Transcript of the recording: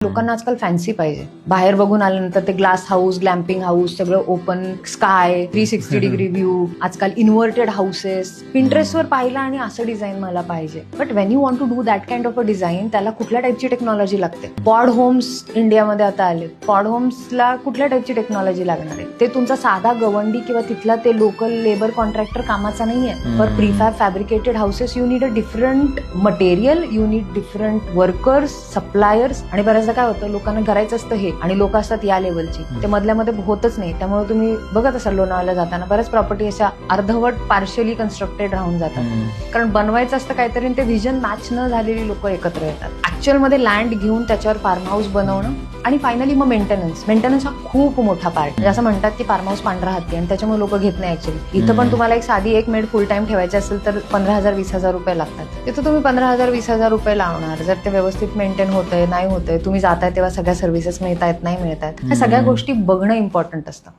लोकांना आजकाल फॅन्सी पाहिजे. बाहेर बघून आल्यानंतर ते ग्लास हाऊस, ग्लॅम्पिंग हाऊस, सगळं ओपन स्काय, 360 डिग्री व्ह्यू, आजकाल इन्व्हर्टेड हाऊसेस. पिंटरेस्टवर पाहिलं आणि असं डिझाईन मला पाहिजे. But when you want to do that kind of a design, त्याला कुठल्या टाईपची टेक्नॉलॉजी लागते? पॉड होम्स इंडियामध्ये आता आले. पॉड होम्सला कुठल्या टाईपची टेक्नॉलॉजी लागणार आहे? ते तुमचा साधा गवंडी किंवा तिथला ते लोकल लेबर कॉन्ट्रॅक्टर कामाचा नाहीये. For prefab fabricated houses you need a different material, you need different workers, suppliers. आणि बऱ्याचदा काय होतं, लोकांना करायचं असतं हे आणि लोक असतात या लेवलची, ते मधल्यामध्ये होतच नाही. त्यामुळे तुम्ही बघत असाल लोणावळ्याला जाताना बऱ्याच प्रॉपर्टी अशा अर्धवट पार्शियली कन्स्ट्रक्टेड राहून जातात. कारण बनवायचं असतं काहीतरी, ते व्हिजन मॅच न झालेली लोक एकत्र येतात. ऍक्च्युअल मध्ये लँड घेऊन त्याच्यावर फार्म हाऊस बनवणं आणि फायनली मग मेंटेनन्स हा खूप मोठा पार्ट. म्हणजे असं म्हणतात की फार्म हाऊस पांढरा हाती आणि त्याच्यामुळे लोक घेत नाही. ऍक्च्युअली इथं पण तुम्हाला एक साधी एक मेड फुल टाइम ठेवायची असेल तर 15,000-20,000 रुपये लागतात. तिथं तुम्ही 15,000-20,000 रुपये लावणार. जर ते व्यवस्थित मेंटेन होतंय नाही होतंय, तुम्ही जाताय तेव्हा सगळ्या सर्व्हिसेस मिळतायत नाही मिळतायत, ह्या सगळ्या गोष्टी बघणं इम्पॉर्टंट असतं.